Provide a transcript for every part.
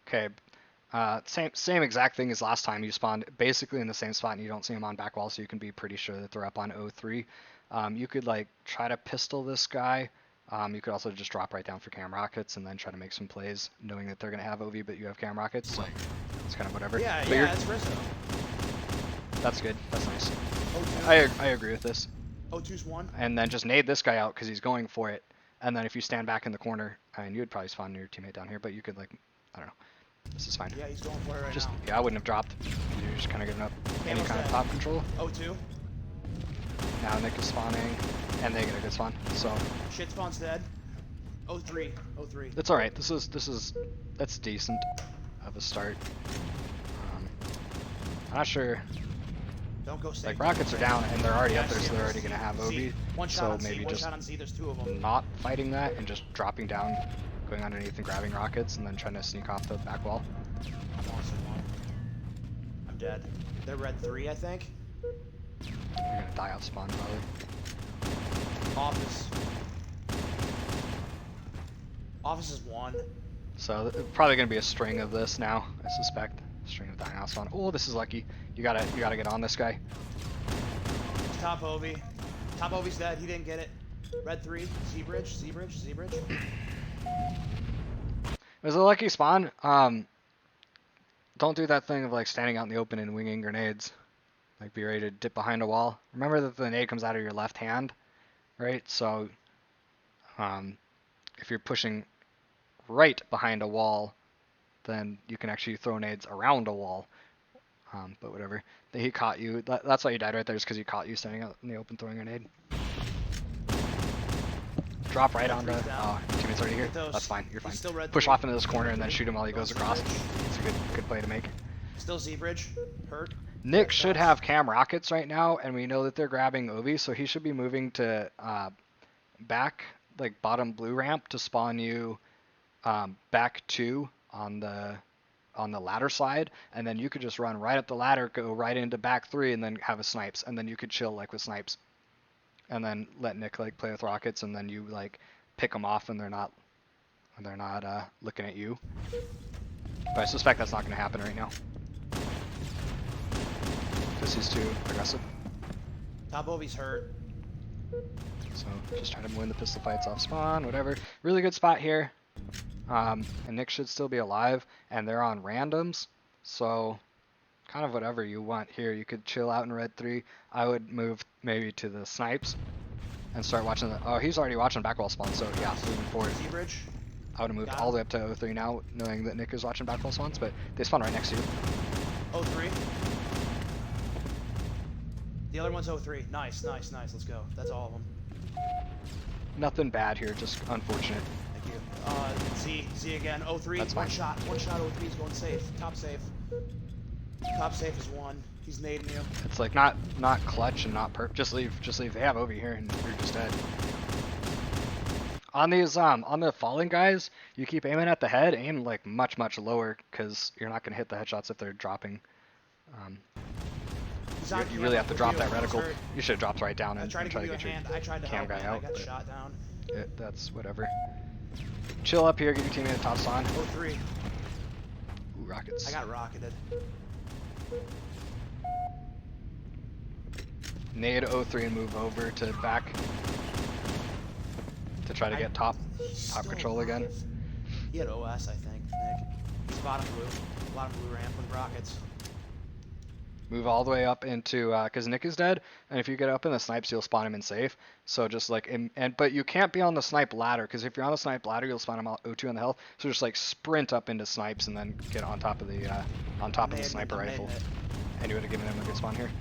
Okay. Same exact thing as last time. You spawned basically in the same spot, and you don't see them on back wall, so you can be pretty sure that they're up on O3. You could like try to pistol this guy. You could also just drop right down for cam rockets and then try to make some plays, knowing that they're gonna have OV, but you have cam rockets, so it's kind of whatever. Yeah, but yeah, that's risky. That's good. That's nice. O2. I agree with this. O2's one. And then just nade this guy out because he's going for it. And then if you stand back in the corner, I mean, you would probably spawn your teammate down here, but you could like, I don't know. This is fine. Yeah, he's going for it right now. Yeah, I wouldn't have dropped. You're just kind of giving up any kind of top control. O2. Now Nick is spawning, and they get a good spawn. So Shit spawn's dead. O3. O3. it's all right. That's decent of a start. I'm not sure. Don't go safe. Like rockets are down, and they're already Yeah, up there, so they're already C. gonna have C. OB. One shot So on C, maybe one just shot on C, there's two of them. not fighting that and just dropping down, going underneath and grabbing rockets, and then trying to sneak off the back wall. I'm also one. I'm dead. They're red 3, I think. You're gonna die off spawn probably. Office. Office is 1. So probably gonna be a string of this now, I suspect. String of dying off spawn. Oh, this is lucky. You gotta get on this guy. Top OV. Top OV's dead. He didn't get it. Red 3. Z bridge. Z bridge. Z bridge. It was a lucky spawn. Don't do that thing of like standing out in the open and winging grenades. Like be ready to dip behind a wall. Remember that the nade comes out of your left hand, right? So if you're pushing right behind a wall, then you can actually throw nades around a wall. But whatever. He caught you. That's why you died right there, is because he caught you standing out in the open throwing a grenade. Drop right onto. Oh, teammate's already here. That's fine. You're fine. Push off into this corner and then shoot him while he goes across. It's a good play to make. Still Z bridge. Hurt. Nick should have cam rockets right now, and we know that they're grabbing OV, so he should be moving to back, like bottom blue ramp, to spawn you back 2 on the ladder side, and then you could just run right up the ladder, go right into back 3, and then have a snipes, and then you could chill like with snipes, and then let Nick like play with rockets, and then you like pick them off, and they're not looking at you. But I suspect that's not going to happen right now because he's too aggressive. Top OV's hurt. So just trying to win the pistol fights off spawn, whatever. Really good spot here. And Nick should still be alive, and they're on randoms, so kind of whatever you want here. You could chill out in red 3. I would move maybe to the snipes and start watching the. Oh, he's already watching back wall spawn, so yeah, moving forward. Z-bridge. I would have moved all the way up to O3 now, knowing that Nick is watching back wall spawns, but they spawn right next to you. O3. The other one's O3. Nice, nice, nice. Let's go. That's all of them. Nothing bad here, just unfortunate. Thank you. Z again. O3. That's one fine. shot. One shot. O3 is going safe. Top safe. Top safe is 1. He's nading you. It's like not clutch and not perp. Just leave. They have OV here, and you're just dead. On these on the falling guys, you keep aiming at the head. Aim like much lower, because you're not gonna hit the headshots if they're dropping. You really have to drop that reticle. You should have dropped right down and try to get your cam guy out. I got shot down. That's whatever. Chill up here, get your teammate a top spawn. O3. Ooh, rockets. I got rocketed. Nade O3 and move over to back to try to get top control again. He had OS, I think, Nick. He's bottom blue ramp with rockets. Move all the way up into, because Nick is dead, and if you get up in the snipes, you'll spawn him in safe. So just like, but you can't be on the snipe ladder, because if you're on the snipe ladder, you'll spawn him out O2 on the health. So just like sprint up into snipes and then get on top of the sniper rifle. And you would have given him a good spawn here.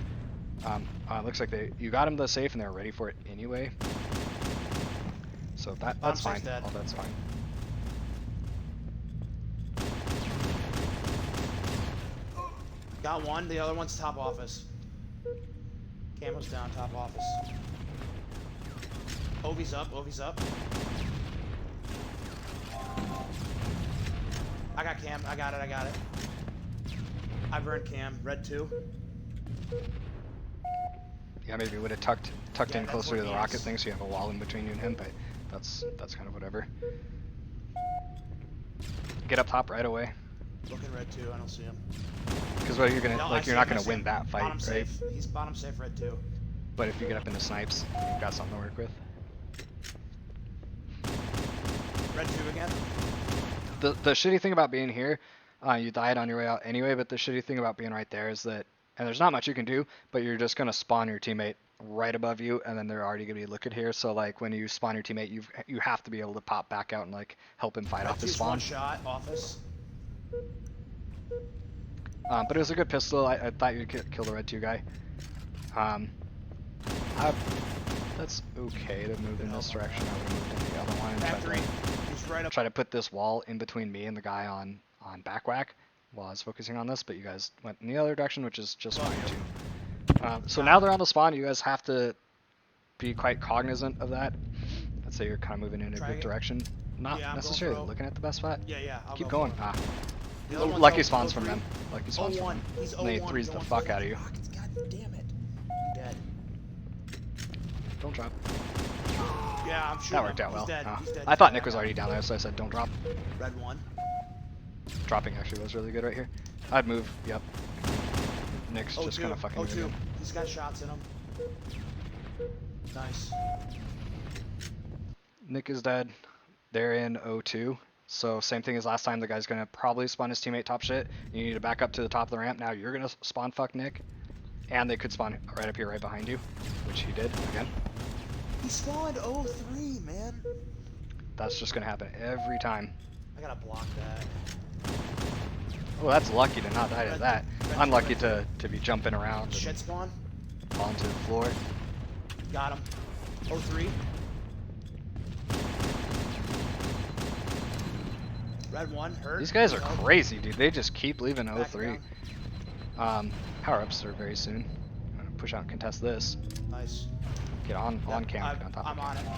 Looks like you got him the safe and they're ready for it anyway. So that's fine. All that's fine. Got one, the other one's top office. Camo's down, top office. Ovi's up. I got cam, I got it. I burned cam, red 2. Yeah, maybe would have tucked in closer to the rocket thing, so you have a wall in between you and him, but that's kind of whatever. get up top right away. Looking red 2. I don't see him. Because what you're gonna No, like, I you're see not him, I gonna see win him. that fight, Bottom right? safe. He's bottom safe red 2. But if you get up into snipes, you've got something to work with. Red 2 again. The shitty thing about being here, you died on your way out anyway. But the shitty thing about being right there is that, and there's not much you can do, but you're just gonna spawn your teammate right above you, and then they're already gonna be looking here. So like when you spawn your teammate, you have to be able to pop back out and like help him fight Red off his 2's spawn. one shot. Office. But it was a good pistol. I thought you'd kill the red 2 guy. That's okay to move in this direction. I would have moved in the other one and Back 3. He's right up. try to put this wall in between me and the guy on back whack while I was focusing on this, but you guys went in the other direction, which is just fine too. So now they're on the spawn. You guys have to be quite cognizant of that. I'd say you're kind of moving in a good direction. Not necessarily looking at the best spot. Yeah. Keep going. Lucky spawns from them. Lucky spawns from them. He's And they threes the fuck out of you. God damn it. I'm dead. Don't drop. Yeah, I'm shooting. That worked out well. He's dead. He's dead. I thought Nick was already down there, so I said don't drop. Red 1. Dropping actually was really good right here. I'd move. Yep. Nick's just kind of fucking moving. He's got shots in him. Nice. Nick is dead. They're in 0-2. So same thing as last time. The guy's gonna probably spawn his teammate top shit. You need to back up to the top of the ramp. Now you're gonna spawn fuck Nick, and they could spawn right up here, right behind you, which he did again. He spawned 0-3, man. That's just gonna happen every time. I gotta block that. Oh, that's lucky to not die to that. Unlucky to be jumping around. Shit spawn. Falling to the floor. Got him. 0-3. Red 1 hurt. These guys are crazy, dude. They just keep leaving Back 0-3. down. Power-ups are very soon. I'm gonna push out and contest this. Nice. Get on cam. Get on top I'm of on cam. it.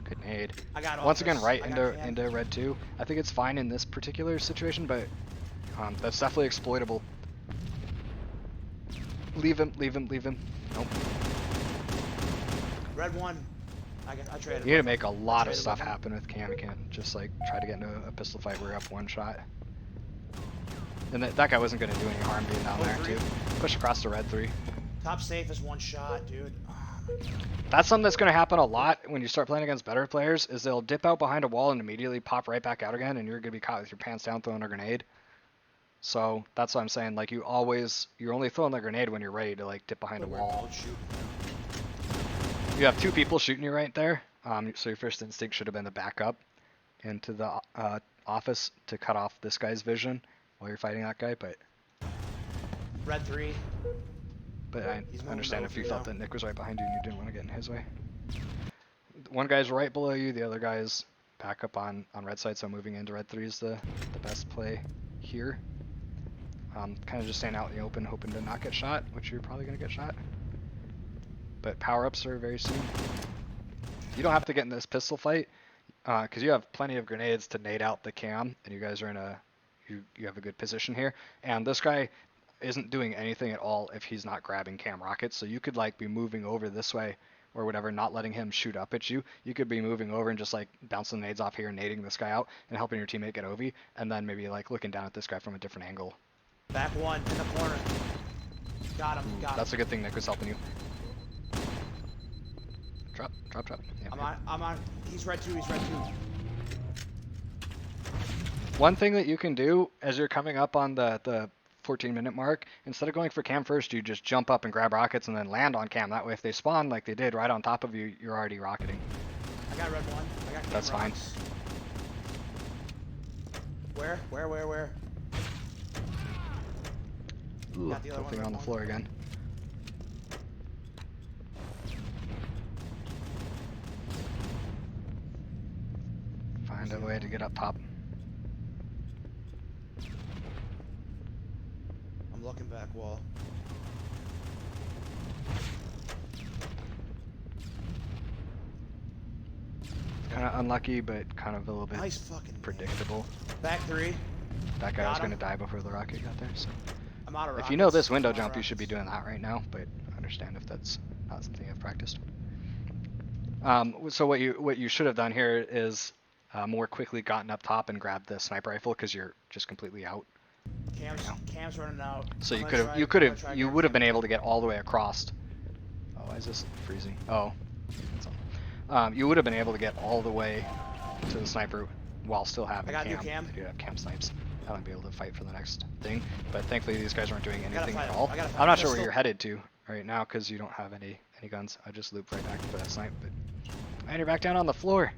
Good nade. I got Once again, office. right I got into cam. red 2. I think it's fine in this particular situation, but that's definitely exploitable. Leave him. Nope. Red 1. I traded. You need to make a lot of traded stuff with him. happen with cam. You can't just like try to get into a pistol fight where you're up one shot. And that guy wasn't going to do any harm being down there too. Push across to red 3. Top safe is one shot, dude. Oh my God. That's something that's going to happen a lot when you start playing against better players, is they'll dip out behind a wall and immediately pop right back out again, and you're going to be caught with your pants down throwing a grenade. So that's what I'm saying. Like you're only throwing the grenade when you're ready to like dip behind a wall. You have 2 people shooting you right there. So your first instinct should have been to back up into the office to cut off this guy's vision while you're fighting that guy. But Red 3. I He's moving understand if you over felt now. that Nick was right behind you and you didn't want to get in his way. One guy's right below you. The other guy's back up on red side. So moving into red 3 is the best play here. Kind of just staying out in the open, hoping to not get shot, which you're probably going to get shot. But power-ups are very soon. You don't have to get in this pistol fight, because you have plenty of grenades to nade out the cam, and you guys are in you have a good position here. And this guy isn't doing anything at all if he's not grabbing cam rockets, so you could like be moving over this way or whatever, not letting him shoot up at you. You could be moving over and just like bouncing nades off here and nading this guy out and helping your teammate get OV, and then maybe like looking down at this guy from a different angle. Back 1 in the corner. Got him. That's a good thing Nick was helping you. Drop. Yep, I'm on. He's red 2. One thing that you can do as you're coming up on the 14-minute mark, instead of going for cam first, you just jump up and grab rockets and then land on cam. That way, if they spawn like they did right on top of you, you're already rocketing. I got red 1. I got cam That's fine. rocks. Where? Ooh, Got the other one, thing red on the 1. floor again. Find a way to get up top. I'm looking back wall. Kind of unlucky, but kind of a little bit Nice fucking predictable. Back 3. That guy Got was him. going to die before the rocket got there. So I'm out of rockets. if you know this window I'm out of jump, you should be rockets. doing that right now. But I understand if that's not something you've practiced. So what you should have done here is more quickly gotten up top and grabbed the sniper rifle because you're just completely out right now. Cam's running out. So I'm you gonna could try have, to you grab would have Cam. been able to get all the way across. Oh, why is this freezing? Oh, that's all. You would have been able to get all the way to the sniper while still having I got new Cam. Cam. They do have Cam snipes. I wouldn't be able to fight for the next thing, but thankfully these guys aren't doing anything fight at him. all. I gotta fight I'm not him. sure where Pistol. you're headed to right now because you don't have any guns. I just looped right back for that snipe, but and you're back down on the floor.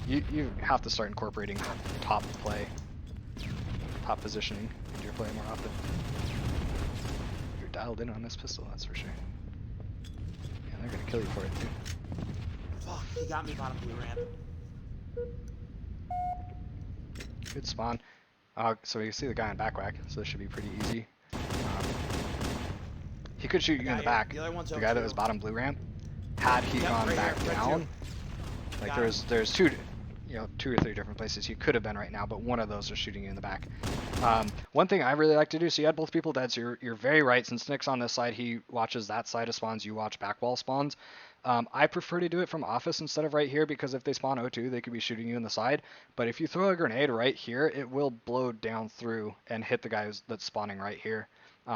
You have to start incorporating top play, top positioning into your play more often. You're dialed in on this pistol, that's for sure. Yeah, they're gonna kill you for it too. Fuck, he got me bottom blue ramp. Good spawn. So you see the guy in back whack, so this should be pretty easy. He could shoot you in the back. The other one's The over guy that too. was bottom blue ramp, had he Yep, gone right back here, red down, two. like Got there's two or three different places he could have been right now, but one of those is shooting you in the back. One thing I really like to do, so you had both people dead, so you're very right. Since Nick's on this side, he watches that side of spawns, you watch back wall spawns. I prefer to do it from office instead of right here because if they spawn O2, they could be shooting you in the side. But if you throw a grenade right here, it will blow down through and hit the guy that's spawning right here.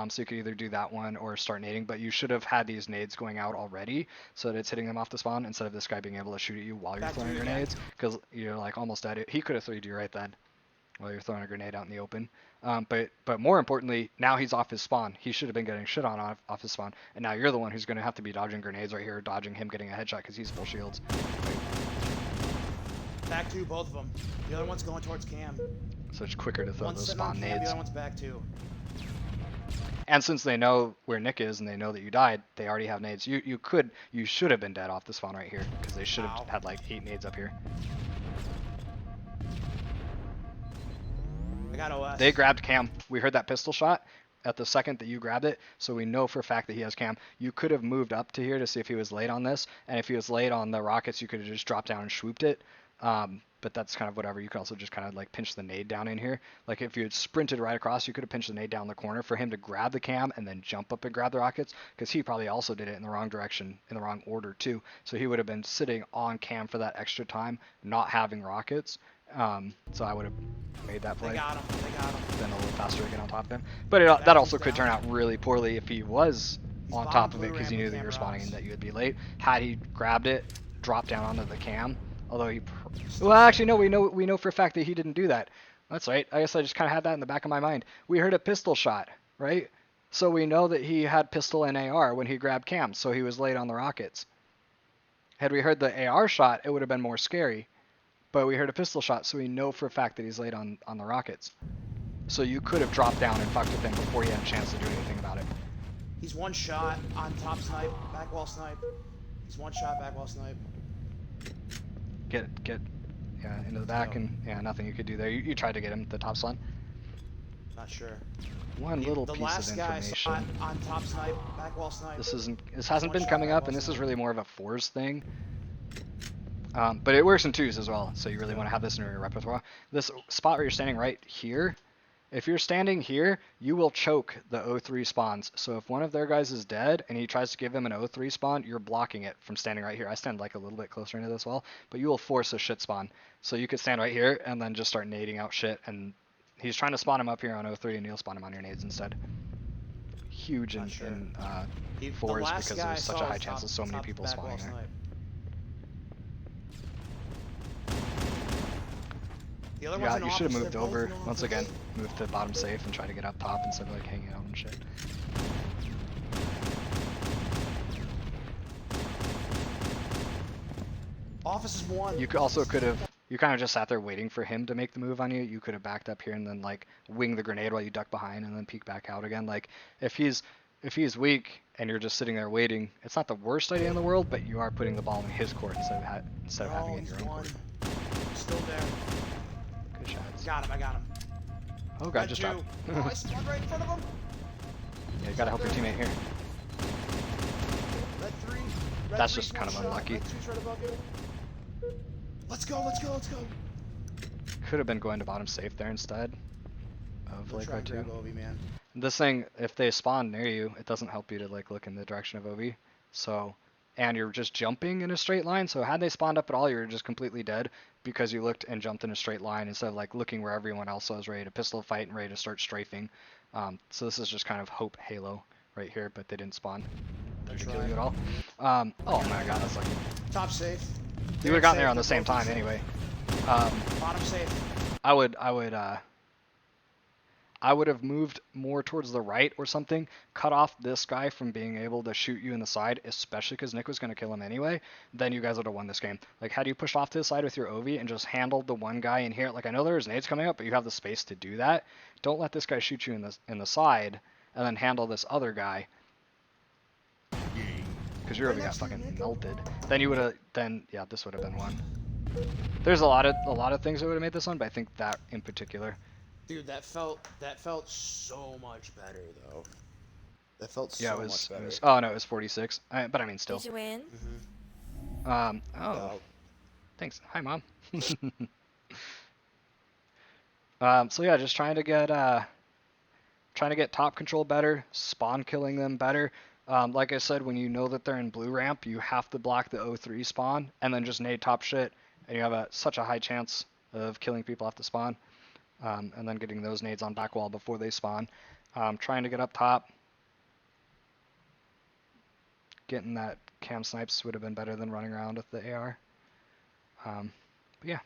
So you could either do that one or start nading, but you should have had these nades going out already so that it's hitting them off the spawn instead of this guy being able to shoot at you while you're throwing grenades because you're like almost at it. He could have 3'd you right then while you're throwing a grenade out in the open. But more importantly, now he's off his spawn. He should have been getting shit on off his spawn, and now you're the one who's going to have to be dodging grenades right here, dodging him getting a headshot because he's full shields. Back two, both of them. The other one's going towards Cam. So it's quicker to throw One's those sitting on spawn Cam, the nades. other one's back two. And since they know where Nick is and they know that you died, they already have nades. You should have been dead off the spawn right here because they should have had like 8 nades up here. I got OS. They grabbed Cam. We heard that pistol shot at the second that you grabbed it, so we know for a fact that he has Cam. You could have moved up to here to see if he was late on this, and if he was late on the rockets, you could have just dropped down and swooped it. But that's kind of whatever. You could also just kind of like pinch the nade down in here. Like if you had sprinted right across, you could have pinched the nade down the corner for him to grab the Cam and then jump up and grab the rockets, because he probably also did it in the wrong direction, in the wrong order too. So he would have been sitting on Cam for that extra time, not having rockets. So I would have made that play. They got him. Been a little faster to get on top of him. But that also could turn out really poorly if he was on top of it because he knew that you were spawning and that you would be late. Had he grabbed it, dropped down onto the Cam, although he... Well, actually, no, we know for a fact that he didn't do that. That's right. I guess I just kind of had that in the back of my mind. We heard a pistol shot, right? So we know that he had pistol and AR when he grabbed Cam, so he was late on the rockets. Had we heard the AR shot, it would have been more scary. But we heard a pistol shot, so we know for a fact that he's late on the rockets. So you could have dropped down and fucked with him before he had a chance to do anything about it. He's one shot on top snipe, back wall snipe. He's one shot, back wall snipe. Get into the back, and nothing you could do there. You tried to get him the top slot. Not sure. One little the piece last of guy information. shot on top snipe, back wall snipe. This hasn't been coming up, and this is really more of a fours thing. But it works in twos as well, so you really want to have this in your repertoire. This spot where you're standing right here, if you're standing here, you will choke the O3 spawns. So if one of their guys is dead and he tries to give him an O3 spawn, you're blocking it from standing right here. I stand like a little bit closer into this wall, but you will force a shit spawn. So you could stand right here and then just start nading out shit, and he's trying to spawn him up here on O3 and you'll spawn him on your nades instead. Huge in fours because there's such a high chance of so many people spawning there. Yeah, you should have moved over. Once again, move to bottom safe and try to get up top instead of like hanging out and shit. Office is one. You could have, you kind of just sat there waiting for him to make the move on you. You could have backed up here and then like wing the grenade while you duck behind and then peek back out again. Like if he's weak and you're just sitting there waiting, it's not the worst idea in the world, but you are putting the ball in his court instead of having it in your own court. Still there. Good shots. Got him. I got him. Oh god, just dropped. Oh, I spawned right in front of him. Yeah, you gotta help your teammate here. Red three. That's just kind of unlucky. Red two's right above you. Let's go. Could have been going to bottom safe there instead of like try and R2. grab Ovi, man. This thing, if they spawn near you, it doesn't help you to like look in the direction of OV. So, and you're just jumping in a straight line. So had they spawned up at all, you're just completely dead. because you looked and jumped in a straight line instead of like looking where everyone else was ready to pistol fight and ready to start strafing. So this is just kind of hope Halo right here, but they didn't spawn. Did kill you at all? Oh my god, that's lucky. Top safe. You would have gotten there on the same time anyway. Bottom safe. I would have moved more towards the right or something, cut off this guy from being able to shoot you in the side, especially because Nick was going to kill him anyway. Then you guys would have won this game. Like, had you pushed off to the side with your OV and just handled the one guy in here, like I know there's nades coming up, but you have the space to do that. Don't let this guy shoot you in the side, and then handle this other guy. Because your OV got fucking melted. Then you would have. Then yeah, this would have been one. There's a lot of things that would have made this one, but I think that in particular. Dude, that felt so much better though. That felt so Yeah, much better. Oh no, it was 46. But I mean, still. Did you win? Oh, No. thanks. Hi, mom. So yeah, just trying to get top control better, spawn killing them better. Like I said, when you know that they're in blue ramp, you have to block the O3 spawn and then just nade top shit, and you have such a high chance of killing people off the spawn, and then getting those nades on back wall before they spawn. Trying to get up top. Getting that cam snipes would have been better than running around with the AR. But yeah.